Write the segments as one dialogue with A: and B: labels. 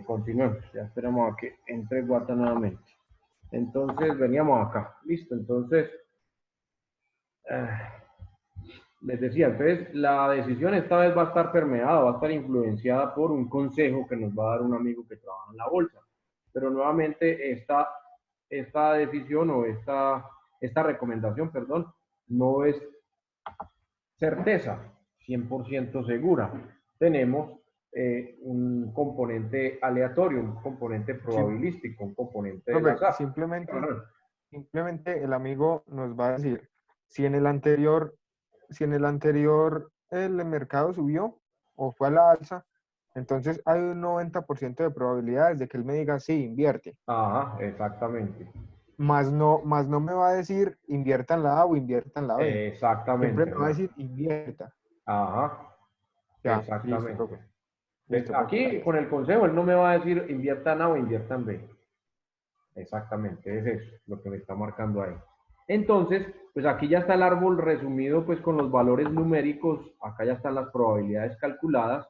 A: Continuemos, ya esperamos a que entre Guata nuevamente. Entonces veníamos acá, listo. Entonces, eh, les decía, entonces la decisión esta vez va a estar permeada, va a estar influenciada por un consejo que nos va a dar un amigo que trabaja en la bolsa. Pero nuevamente esta decisión o esta recomendación, perdón, no es certeza 100% segura. Tenemos un componente aleatorio, un componente
B: Sí,
A: probabilístico, un componente del
B: profe,
A: azar.
B: simplemente el amigo nos va a decir si en el anterior, si en el anterior el mercado subió o fue a la alza, entonces hay un 90% de probabilidades de que él me diga sí, invierte.
A: Ajá, exactamente.
B: Más no me va a decir invierta en la A o invierta en la B. Siempre
A: Exactamente,
B: me va a
A: hermano.
B: decir invierta.
A: Ajá,
B: Ya, listo,
A: exactamente.
B: profe.
A: Entonces,
B: Listo, profe,
A: aquí
B: gracias.
A: con el consejo, él no me va a decir invierta en A o invierta en B. Exactamente, es eso lo que me está marcando ahí. Entonces, pues aquí ya está el árbol resumido pues con los valores numéricos, acá ya están las probabilidades calculadas,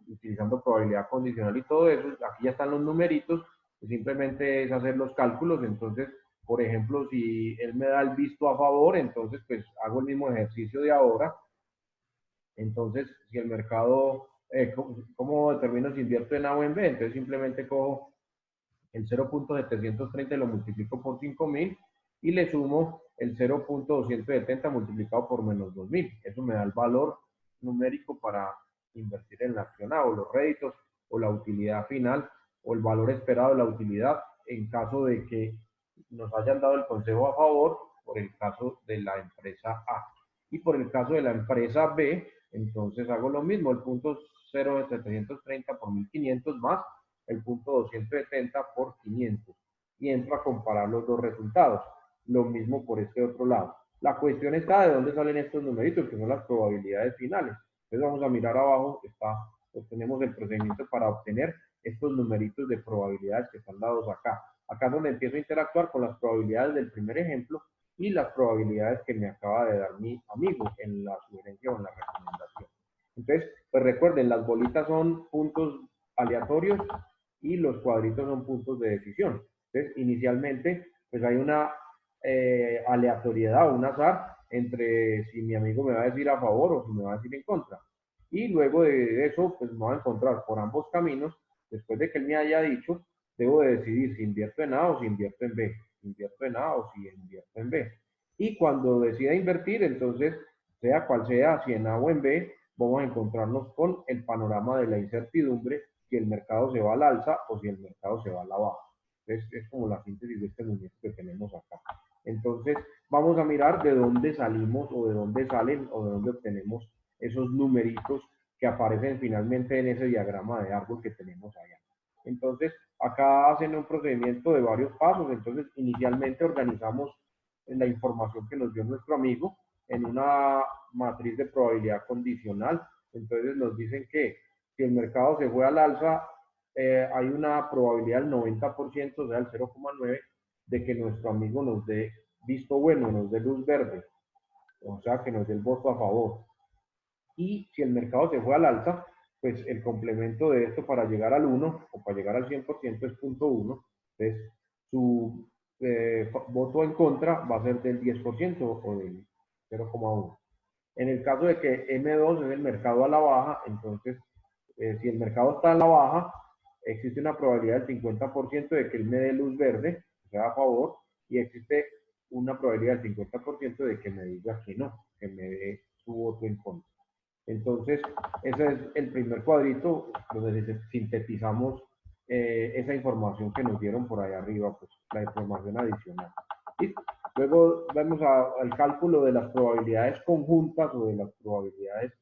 A: utilizando probabilidad condicional y todo eso, aquí ya están los numeritos, pues simplemente es hacer los cálculos, entonces, por ejemplo, si él me da el visto a favor, entonces pues hago el mismo ejercicio de ahora, entonces si el mercado, ¿cómo determino si invierto en A o en B? Entonces simplemente cojo el 0.730 y lo multiplico por 5.000 y le sumo el 0.270 multiplicado por menos 2.000. Eso me da el valor numérico para invertir en la acción A o los réditos o la utilidad final o el valor esperado de la utilidad en caso de que nos hayan dado el consejo a favor por el caso de la empresa A. Y por el caso de la empresa B, entonces hago lo mismo, el punto 0.730 por 1.500 más el punto 270 por 500 y entro a comparar los dos resultados. Lo mismo por este otro lado. La cuestión está de dónde salen estos numeritos, que son las probabilidades finales. Entonces vamos a mirar abajo, tenemos el procedimiento para obtener estos numeritos de probabilidades que están dados acá. Acá es donde empiezo a interactuar con las probabilidades del primer ejemplo y las probabilidades que me acaba de dar mi amigo en la sugerencia o en la recomendación. Entonces, pues recuerden, las bolitas son puntos aleatorios y los cuadritos son puntos de decisión. Entonces, inicialmente, pues hay una aleatoriedad o un azar entre si mi amigo me va a decir a favor o si me va a decir en contra. Y luego de eso, pues me voy a encontrar por ambos caminos. Después de que él me haya dicho, debo de decidir si invierto en A o si invierto en B. Si invierto en A o si invierto en B. Y cuando decida invertir, entonces, sea cual sea, si en A o en B, vamos a encontrarnos con el panorama de la incertidumbre, si el mercado se va al alza o si el mercado se va a la baja. Es como la síntesis de este muñeco que tenemos acá. Entonces, vamos a mirar de dónde salimos o de dónde salen o de dónde obtenemos esos numeritos que aparecen finalmente en ese diagrama de árbol que tenemos allá. Entonces, acá hacen un procedimiento de varios pasos. Entonces, inicialmente organizamos la información que nos dio nuestro amigo en una matriz de probabilidad condicional. Entonces, nos dicen que si el mercado se fue al alza, hay una probabilidad del 90%, o sea, el 0,9, de que nuestro amigo nos dé visto bueno, nos dé luz verde, o sea, que nos dé el voto a favor. Y si el mercado se fue al alza, pues el complemento de esto para llegar al 1 o para llegar al 100% es punto 1. Entonces, su voto en contra va a ser del 10% o del 0,1. En el caso de que M2 es el mercado a la baja, entonces, si el mercado está a la baja, existe una probabilidad del 50% de que él me dé luz verde, o sea, a favor, y existe una probabilidad del 50% de que me diga que no, que me dé su voto en contra. Entonces, ese es el primer cuadrito donde sintetizamos esa información que nos dieron por ahí arriba, pues la información adicional. ¿Listo? Luego vemos al cálculo de las probabilidades conjuntas o de las probabilidades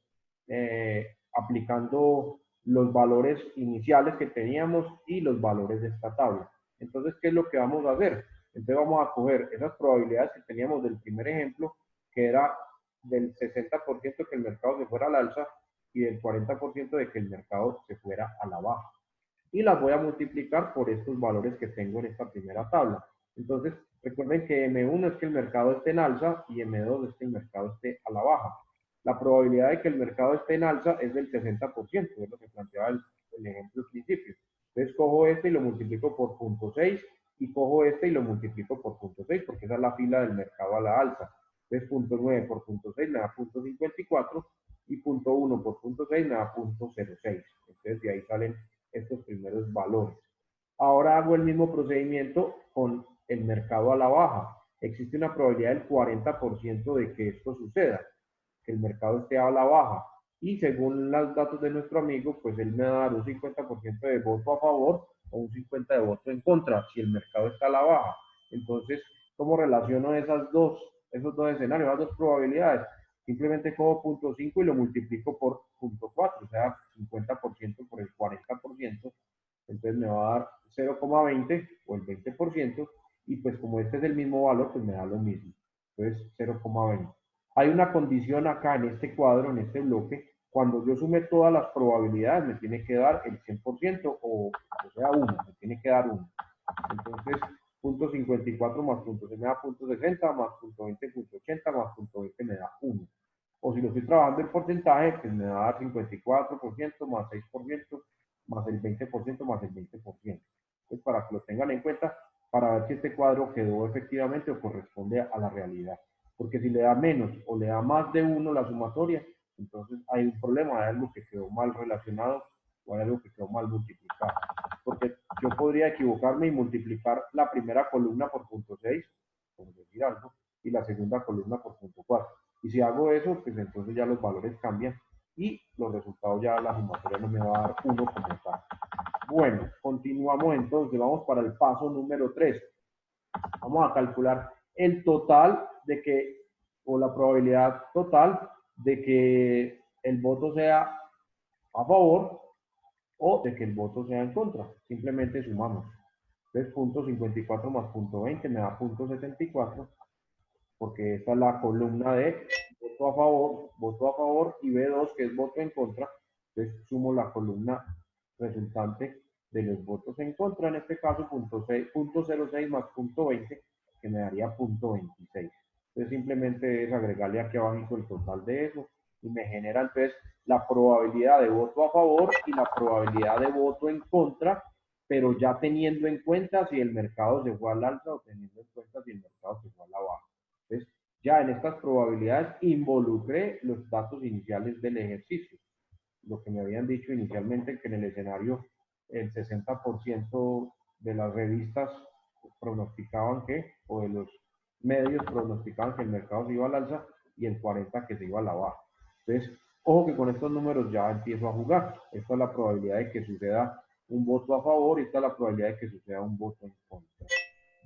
A: aplicando los valores iniciales que teníamos y los valores de esta tabla. Entonces, ¿qué es lo que vamos a hacer? Entonces vamos a coger esas probabilidades que teníamos del primer ejemplo, que era del 60% que el mercado se fuera al alza y del 40% de que el mercado se fuera a la baja. Y las voy a multiplicar por estos valores que tengo en esta primera tabla. Entonces, recuerden que M1 es que el mercado esté en alza y M2 es que el mercado esté a la baja. La probabilidad de que el mercado esté en alza es del 60%, es lo que planteaba el ejemplo al principio. Entonces cojo este y lo multiplico por 0.6 y cojo este y lo multiplico por 0.6 porque esa es la fila del mercado a la alza. Entonces 0.9 por 0.6 me da 0.54 y 0.1 por 0.6 me da 0.06. Entonces de ahí salen estos primeros valores. Ahora hago el mismo procedimiento con el mercado a la baja. Existe una probabilidad del 40% de que esto suceda, que el mercado esté a la baja. Y según los datos de nuestro amigo, pues él me va a dar un 50% de voto a favor o un 50% de voto en contra, si el mercado está a la baja. Entonces, ¿cómo relaciono esos dos escenarios, esas dos probabilidades? Simplemente cojo 0.5 y lo multiplico por 0.4, o sea, 50% por el 40%, entonces me va a dar 0,20 o el 20%, y pues como este es el mismo valor, pues me da lo mismo. Entonces 0,20. Hay una condición acá en este cuadro, en este bloque, cuando yo sume todas las probabilidades, me tiene que dar el 100% o sea, 1, me tiene que dar 1. Entonces, 0.54 más 0.6 me da 0.60, más 0.20, 0.80, más 0.20 me da 1. O si lo estoy trabajando en porcentaje, pues me va a dar 54% más 6%, más el 20% más el 20%. Entonces, para que lo tengan en cuenta, para ver si este cuadro quedó efectivamente o corresponde a la realidad. Porque si le da menos o le da más de 1 la sumatoria, entonces hay un problema, hay algo que quedó mal relacionado o hay algo que quedó mal multiplicado. Porque yo podría equivocarme y multiplicar la primera columna por 0.6, por decir algo, y la segunda columna por 0.4. Y si hago eso, pues entonces ya los valores cambian y los resultados ya la sumatoria no me va a dar 1 como tal. Bueno, continuamos entonces, vamos para el paso número 3. Vamos a calcular el total de que, o la probabilidad total de que el voto sea a favor o de que el voto sea en contra. Simplemente sumamos. Entonces, 0.54 más 0.20 me da 0.74, porque esta es la columna de voto a favor y B2, que es voto en contra. Entonces, sumo la columna resultante de los votos en contra, en este caso 0.06 más 0.20, que me daría 0.26. Entonces, simplemente es agregarle aquí abajo el total de eso y me genera entonces la probabilidad de voto a favor y la probabilidad de voto en contra, pero ya teniendo en cuenta si el mercado se fue al alza o teniendo en cuenta si el mercado se fue a la baja. Entonces, ya en estas probabilidades involucré los datos iniciales del ejercicio. Lo que me habían dicho inicialmente, que en el escenario el 60% de las revistas pronosticaban que, o de los medios pronosticaban que el mercado se iba al alza y el 40% que se iba a la baja. Entonces, ojo que con estos números ya empiezo a jugar. Esta es la probabilidad de que suceda un voto a favor y esta es la probabilidad de que suceda un voto en contra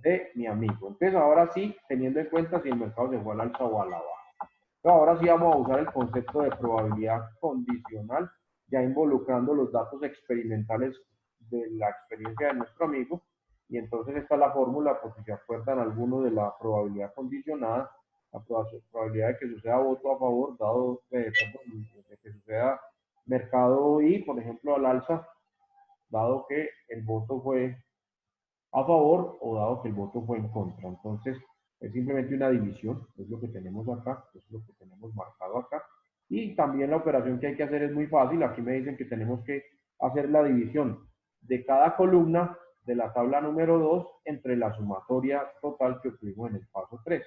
A: de mi amigo. Entonces, ahora sí, teniendo en cuenta si el mercado se fue al alza o a la baja. Pero ahora sí vamos a usar el concepto de probabilidad condicional, ya involucrando los datos experimentales de la experiencia de nuestro amigo. Y entonces esta es la fórmula, por si se acuerdan algunos de la probabilidad condicionada, la probabilidad de que suceda voto a favor, dado, de que suceda mercado y, por ejemplo, al alza, dado que el voto fue a favor o dado que el voto fue en contra. Entonces, es simplemente una división, es lo que tenemos acá, es lo que tenemos marcado acá. Y también la operación que hay que hacer es muy fácil. Aquí me dicen que tenemos que hacer la división de cada columna de la tabla número 2 entre la sumatoria total que obtuvimos en el paso 3.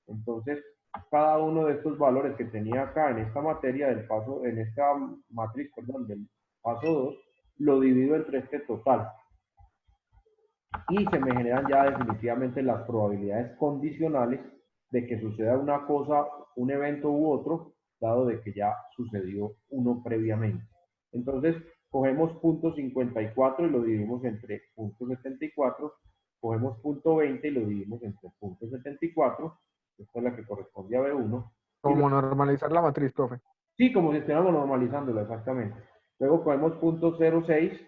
A: Entonces, cada uno de estos valores que tenía acá en esta materia del paso, en esta matriz, perdón, del paso 2, lo divido entre este total y se me generan ya definitivamente las probabilidades condicionales de que suceda una cosa, un evento u otro, dado de que ya sucedió uno previamente. Entonces, cogemos punto 54 y lo dividimos entre punto 74, cogemos punto 20 y lo dividimos entre punto 74, esta es la que corresponde a B1.
B: Como normalizar la matriz, profe.
A: Sí, como si estuviéramos normalizándola, exactamente. Luego cogemos punto 06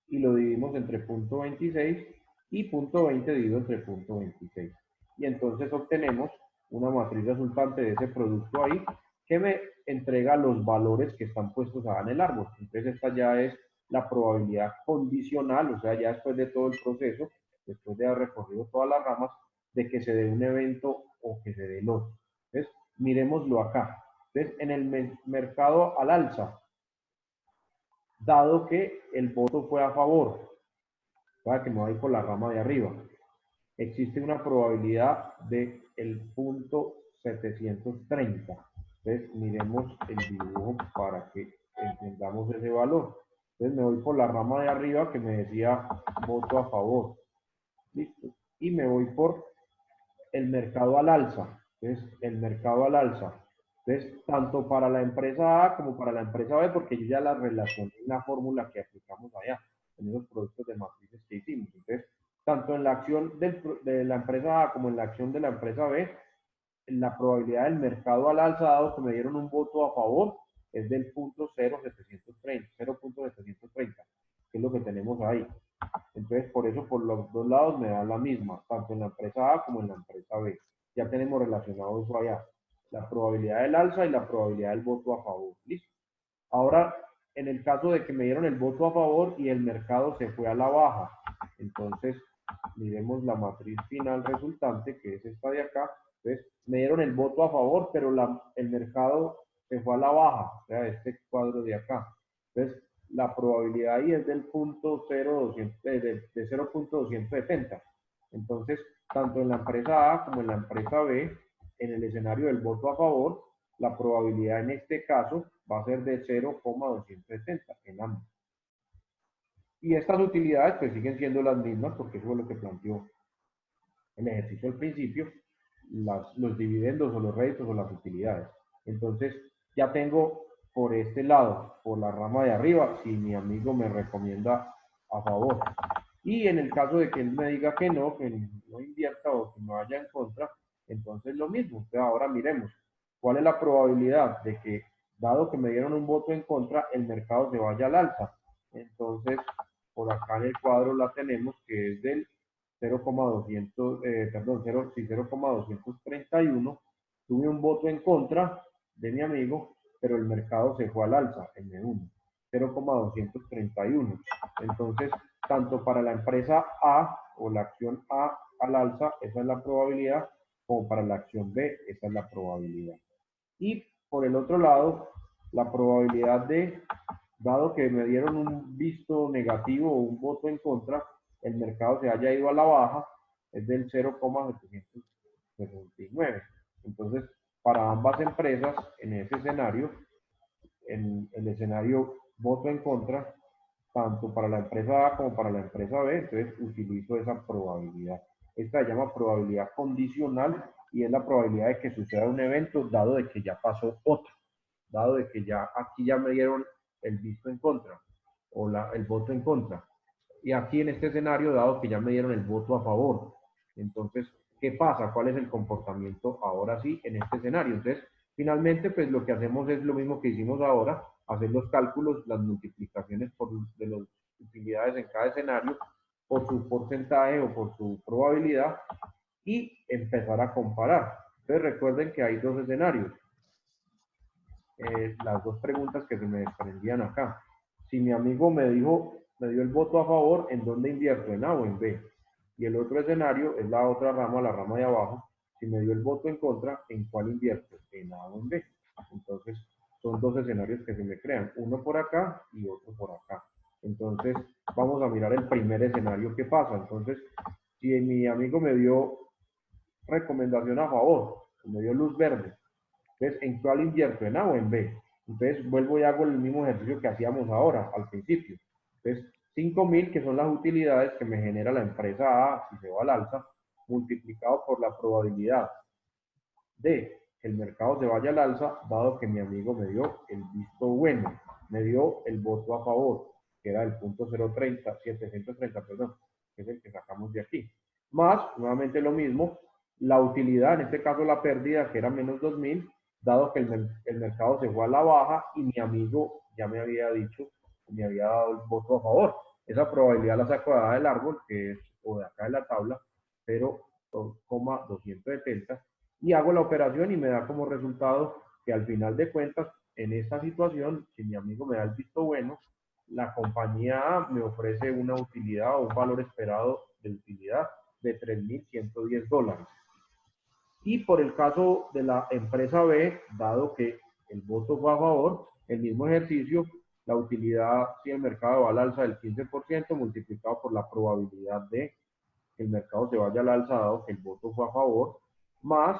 A: y lo dividimos entre punto 26 y punto 20 dividido entre punto 26. Y entonces obtenemos una matriz resultante de ese producto ahí que me entrega los valores que están puestos acá en el árbol. Entonces esta ya es la probabilidad condicional, o sea, ya después de todo el proceso, después de haber recorrido todas las ramas, de que se dé un evento o que se dé el otro. Entonces, miremoslo acá. Entonces, en el mercado al alza, dado que el voto fue a favor, para que me voy por la rama de arriba. Existe una probabilidad de el punto 730. Entonces, miremos el dibujo para que entendamos ese valor. Entonces, me voy por la rama de arriba que me decía voto a favor. Listo. Y me voy por el mercado al alza. Entonces, el mercado al alza. Entonces, tanto para la empresa A como para la empresa B, porque yo ya la relacioné en la fórmula que aplicamos allá, en esos productos de matrices que hicimos. Entonces, tanto en la acción de la empresa A como en la acción de la empresa B, la probabilidad del mercado al alza, dado que me dieron un voto a favor, es del punto 0.730, que es lo que tenemos ahí. Entonces, por eso, por los dos lados me da la misma, tanto en la empresa A como en la empresa B. Ya tenemos relacionado eso allá. La probabilidad del alza y la probabilidad del voto a favor. ¿Listo? Ahora, en el caso de que me dieron el voto a favor y el mercado se fue a la baja, entonces miremos la matriz final resultante, que es esta de acá. Entonces, me dieron el voto a favor, pero el mercado se fue a la baja, o sea, este cuadro de acá. Entonces, la probabilidad ahí es del punto 0.200, de 0.270. Entonces, tanto en la empresa A como en la empresa B, en el escenario del voto a favor, la probabilidad en este caso va a ser de 0,270 en ambos. Y estas utilidades pues siguen siendo las mismas porque eso es lo que planteó el ejercicio al principio, los dividendos o los réditos o las utilidades. Entonces ya tengo por este lado, por la rama de arriba, si mi amigo me recomienda a favor. Y en el caso de que él me diga que no invierta o que me vaya en contra, entonces lo mismo. Entonces ahora miremos cuál es la probabilidad de que, dado que me dieron un voto en contra, el mercado se vaya al alza. Entonces, por acá en el cuadro la tenemos que es del 0,200, perdón, 0,231. Tuve un voto en contra de mi amigo, pero el mercado se fue al alza, M1, 0,231. Entonces, tanto para la empresa A o la acción A al alza, esa es la probabilidad, como para la acción B, esa es la probabilidad. Y por el otro lado, la probabilidad de, dado que me dieron un visto negativo o un voto en contra, el mercado se haya ido a la baja, es del 0,769. Entonces, para ambas empresas, en ese escenario, en el escenario voto en contra, tanto para la empresa A como para la empresa B, entonces utilizo esa probabilidad. Esta se llama probabilidad condicional y es la probabilidad de que suceda un evento dado de que ya pasó otro, dado de que ya aquí ya me dieron el visto en contra o el voto en contra. Y aquí en este escenario, dado que ya me dieron el voto a favor, entonces, ¿qué pasa? ¿Cuál es el comportamiento ahora sí en este escenario? Entonces, finalmente, pues lo que hacemos es lo mismo que hicimos ahora, hacer los cálculos, las multiplicaciones de las utilidades en cada escenario por su porcentaje o por su probabilidad y empezar a comparar. Entonces, recuerden que hay dos escenarios. Las dos preguntas que se me desprendían acá. Si mi amigo me dio el voto a favor, ¿en dónde invierto? ¿En A o en B? Y el otro escenario es la otra rama, la rama de abajo. Si me dio el voto en contra, ¿en cuál invierto? ¿En A o en B? Entonces, son dos escenarios que se me crean, uno por acá y otro por acá. Entonces, vamos a mirar el primer escenario que pasa. Entonces, si mi amigo me dio recomendación a favor, me dio luz verde, entonces, ¿en cuál invierto? ¿En A o en B? Entonces, vuelvo y hago el mismo ejercicio que hacíamos ahora, al principio. Entonces, 5.000, que son las utilidades que me genera la empresa A, si se va al alza, multiplicado por la probabilidad de que el mercado se vaya al alza, dado que mi amigo me dio el visto bueno, me dio el voto a favor, que era el punto 030, 730, perdón, que es el que sacamos de aquí. Más, nuevamente lo mismo, la utilidad, en este caso la pérdida, que era menos 2.000, dado que el mercado se fue a la baja y mi amigo ya me había dicho, me había dado el voto a favor. Esa probabilidad la saco de del árbol, que es, o de acá de la tabla, 0,270, y hago la operación y me da como resultado que al final de cuentas, en esta situación, si mi amigo me da el visto bueno, la compañía A me ofrece una utilidad o un valor esperado de utilidad de $3.110. Y por el caso de la empresa B, dado que el voto fue a favor, el mismo ejercicio, la utilidad, si el mercado va al alza del 15%, multiplicado por la probabilidad de que el mercado se vaya al alza, dado que el voto fue a favor, más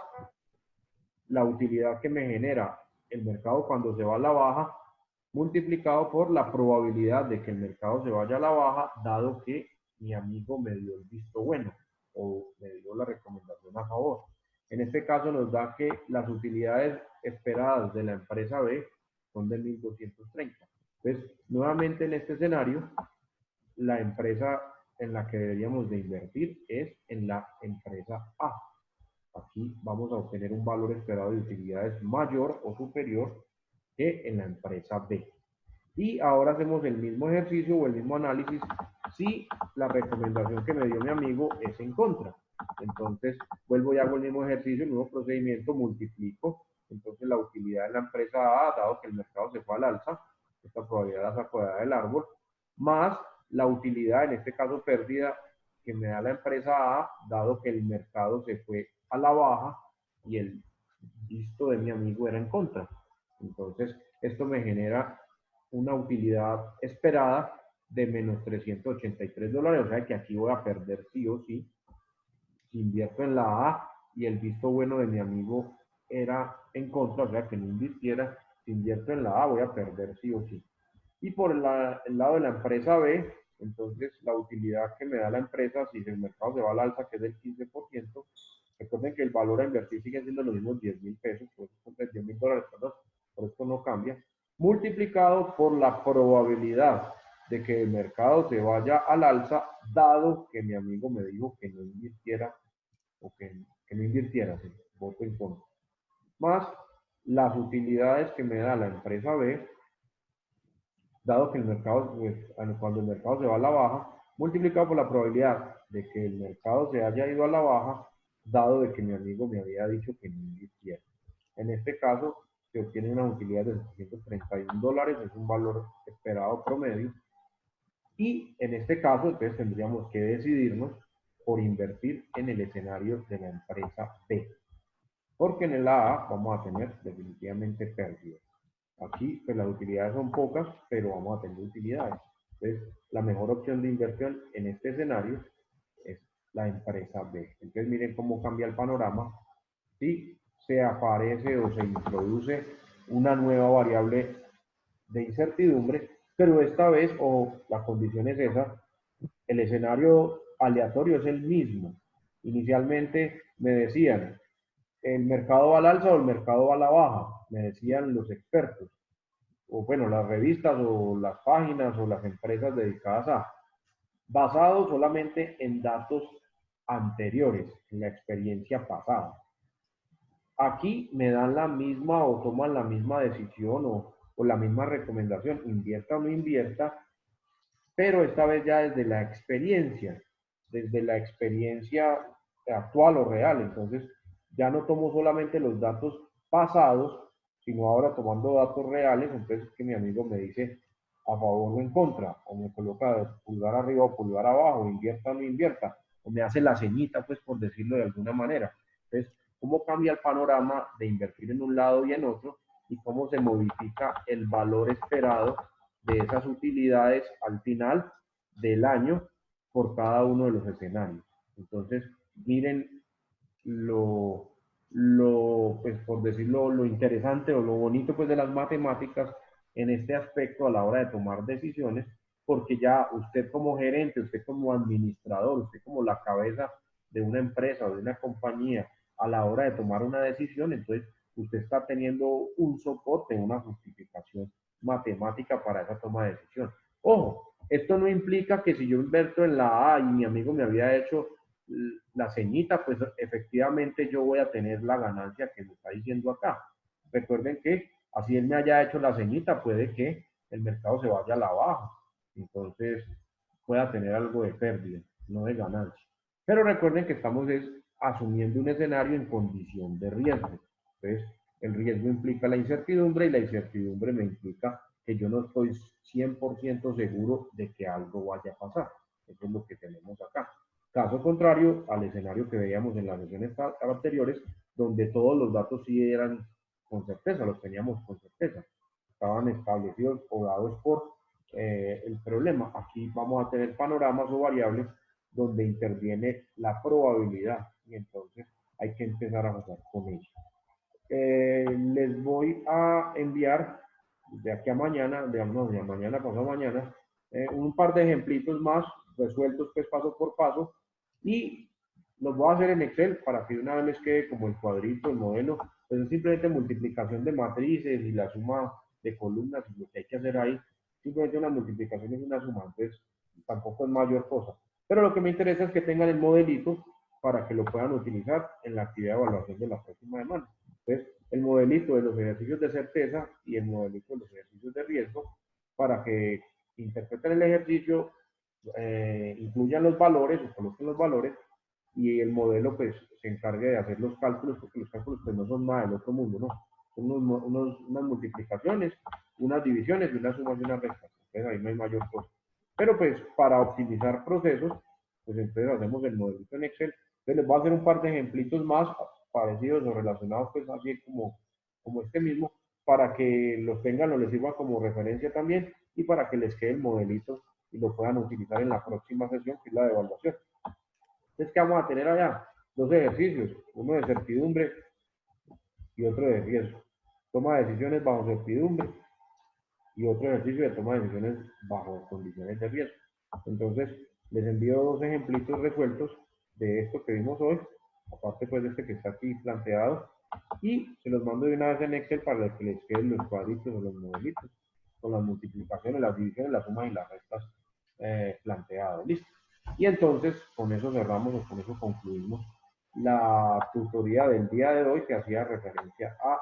A: la utilidad que me genera el mercado cuando se va a la baja, multiplicado por la probabilidad de que el mercado se vaya a la baja, dado que mi amigo me dio el visto bueno o me dio la recomendación a favor. En este caso nos da que las utilidades esperadas de la empresa B son de 1230. Entonces, nuevamente en este escenario, la empresa en la que deberíamos de invertir es en la empresa A. Aquí vamos a obtener un valor esperado de utilidades mayor o superior que en la empresa B. Y ahora hacemos el mismo ejercicio o el mismo análisis si la recomendación que me dio mi amigo es en contra. Entonces vuelvo y hago el mismo ejercicio, el mismo procedimiento, multiplico. Entonces la utilidad de la empresa A, dado que el mercado se fue al alza, esta probabilidad la saco del árbol, más la utilidad, en este caso pérdida, que me da la empresa A, dado que el mercado se fue a la baja y el visto de mi amigo era en contra. Entonces, esto me genera una utilidad esperada de menos $383, o sea que aquí voy a perder sí o sí. Si invierto en la A y el visto bueno de mi amigo era en contra, o sea que no invirtiera, si invierto en la A voy a perder sí o sí. Y por el lado de la empresa B, entonces la utilidad que me da la empresa, si el mercado se va al alza, que es del 15%, recuerden que el valor a invertir sigue siendo los mismos 10,000 pesos, pues, $10,000, perdón, por esto no cambia, multiplicado por la probabilidad de que el mercado se vaya al alza, dado que mi amigo me dijo que no invirtiera o que no invirtiera, sí, voto en contra, más las utilidades que me da la empresa B, dado que el mercado, pues, cuando el mercado se va a la baja, multiplicado por la probabilidad de que el mercado se haya ido a la baja, dado de que mi amigo me había dicho que no invirtiera. En este caso, se obtiene una utilidad de $731, es un valor esperado promedio, y en este caso, entonces tendríamos que decidirnos por invertir en el escenario de la empresa B, porque en el A vamos a tener definitivamente pérdidas. Aquí, pues las utilidades son pocas, pero vamos a tener utilidades. Entonces, la mejor opción de inversión en este escenario es la empresa B. Entonces, miren cómo cambia el panorama si se aparece o se introduce una nueva variable de incertidumbre, pero esta vez, o la condición es esa, el escenario aleatorio es el mismo. Inicialmente me decían, ¿el mercado va al alza o el mercado va a la baja? Me decían los expertos, o bueno, las revistas o las páginas o las empresas dedicadas a, basado solamente en datos anteriores, en la experiencia pasada. Aquí me dan la misma o toman la misma decisión o la misma recomendación, invierta o no invierta, pero esta vez ya desde la experiencia actual o real. Entonces, ya no tomo solamente los datos pasados, sino ahora tomando datos reales. Entonces, que mi amigo me dice a favor o en contra, o me coloca pulgar arriba o pulgar abajo, invierta o no invierta, o me hace la ceñita, pues por decirlo de alguna manera. Entonces, ¿cómo cambia el panorama de invertir en un lado y en otro? Y cómo se modifica el valor esperado de esas utilidades al final del año por cada uno de los escenarios. Entonces, miren pues por decirlo, lo interesante o lo bonito pues de las matemáticas en este aspecto a la hora de tomar decisiones, porque ya usted como gerente, usted como administrador, usted como la cabeza de una empresa o de una compañía a la hora de tomar una decisión, entonces usted está teniendo un soporte, una justificación matemática para esa toma de decisión. Ojo, esto no implica que si yo invierto en la A y mi amigo me había hecho la ceñita, pues efectivamente yo voy a tener la ganancia que me está diciendo acá. Recuerden que así él me haya hecho la ceñita, puede que el mercado se vaya a la baja. Entonces pueda tener algo de pérdida, no de ganancia. Pero recuerden que estamos asumiendo un escenario en condición de riesgo. Entonces, el riesgo implica la incertidumbre y la incertidumbre me implica que yo no estoy 100% seguro de que algo vaya a pasar. Eso es lo que tenemos acá. Caso contrario al escenario que veíamos en las sesiones anteriores, donde todos los datos sí eran con certeza, los teníamos con certeza. estaban establecidos o dados por el problema. Aquí vamos a tener panoramas o variables donde interviene la probabilidad y entonces hay que empezar a jugar con ello. Les voy a enviar de aquí a mañana, de mañana pasado mañana, un par de ejemplitos más resueltos pues paso por paso y los voy a hacer en Excel para que de una vez les quede como el cuadrito, el modelo. Pues es simplemente multiplicación de matrices y la suma de columnas y lo que hay que hacer ahí. Simplemente una multiplicación es una suma, entonces tampoco es mayor cosa. Pero lo que me interesa es que tengan el modelito para que lo puedan utilizar en la actividad de evaluación de la próxima semana. Entonces, el modelito de los ejercicios de certeza y el modelito de los ejercicios de riesgo para que interpreten el ejercicio, incluyan los valores o coloquen los valores y el modelo pues se encargue de hacer los cálculos, porque los cálculos pues no son nada del otro mundo, ¿no? Son unas multiplicaciones, unas divisiones y unas sumas y unas restas. Entonces ahí no hay mayor cosa. Pero pues para optimizar procesos, pues entonces hacemos el modelito en Excel. Entonces les voy a hacer un par de ejemplitos más parecidos o relacionados pues así como este mismo, para que los tengan o les sirva como referencia también y para que les quede el modelito y lo puedan utilizar en la próxima sesión, que es la de evaluación. Entonces, ¿qué vamos a tener allá? Dos ejercicios, uno de certidumbre y otro de riesgo. Toma de decisiones bajo certidumbre y otro ejercicio de toma de decisiones bajo condiciones de riesgo. Entonces, les envío dos ejemplitos resueltos de esto que vimos hoy, aparte pues de este que está aquí planteado, y se los mando de una vez en Excel para que les queden los cuadritos o los modelitos, con las multiplicaciones, las divisiones, las sumas y las restas planteadas. ¿Listo? Y entonces, con eso cerramos o con eso concluimos la tutoría del día de hoy que hacía referencia a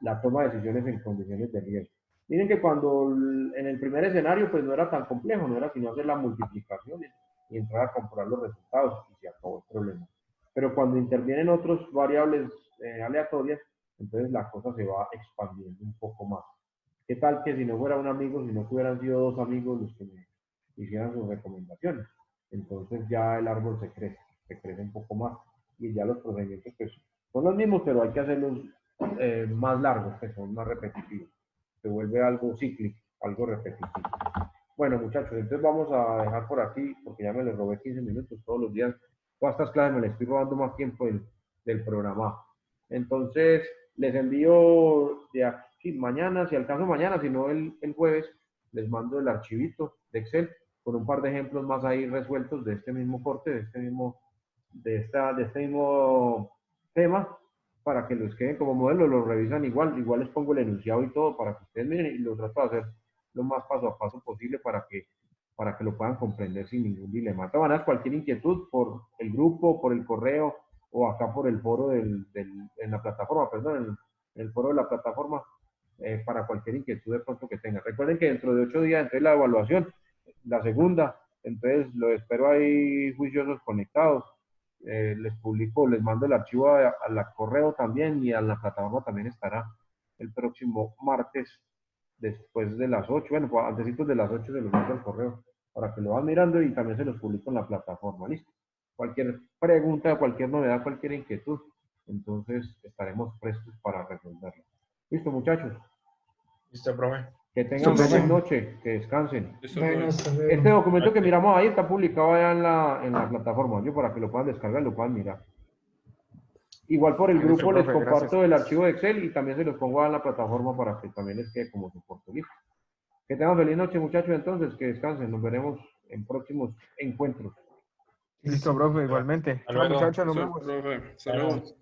A: la toma de decisiones en condiciones de riesgo. Miren que cuando en el primer escenario pues no era tan complejo, no era sino hacer las multiplicaciones y entrar a comprobar los resultados y se acabó el problema. Pero cuando intervienen otras variables aleatorias, entonces la cosa se va expandiendo un poco más. ¿Qué tal que si no fuera un amigo, si no hubieran sido dos amigos los que me hicieran sus recomendaciones? Entonces ya el árbol se crece un poco más y ya los procedimientos pues son los mismos, pero hay que hacerlos más largos, que son más repetitivos. Se vuelve algo cíclico, algo repetitivo. Bueno, muchachos, entonces vamos a dejar por aquí, porque ya me les robé 15 minutos todos los días. Todas estas clases me les estoy robando más tiempo del programa. Entonces, les envío de aquí mañana, si alcanzo mañana, si no el jueves, les mando el archivito de Excel con un par de ejemplos más ahí resueltos de este mismo corte, de este mismo tema, para que los queden como modelo, los revisan igual les pongo el enunciado y todo para que ustedes miren y lo trato de hacer lo más paso a paso posible para que lo puedan comprender sin ningún dilema. De todas maneras, cualquier inquietud por el grupo, por el correo o acá por el foro en la plataforma, perdón, en el foro de la plataforma, para cualquier inquietud de pronto que tengan. Recuerden que dentro de 8 días, entonces la evaluación, la segunda, entonces lo espero ahí juiciosos conectados. Les publico, les mando el archivo a la correo también y a la plataforma también estará el próximo martes después de las 8, bueno, pues antes de las 8 se los mando al correo para que lo van mirando y también se los publico en la plataforma, ¿listo? Cualquier pregunta, cualquier novedad, cualquier inquietud, entonces estaremos prestos para resolverlo. ¿Listo, muchachos?
C: Listo, profe.
A: Que tengan buena noche, que descansen.
D: Bueno, hasta luego.
A: Este documento que miramos ahí está publicado allá en la plataforma, yo para que lo puedan descargar, lo puedan mirar. Igual por el grupo les comparto el archivo de Excel y también se los pongo en la plataforma para que también les quede como soporte. ¿Listo? Que tengan feliz noche, muchachos, entonces, que descansen. Nos veremos en próximos encuentros.
B: Listo, profe, igualmente. Chao, muchachos, nos vemos.
C: Profe. Saludos.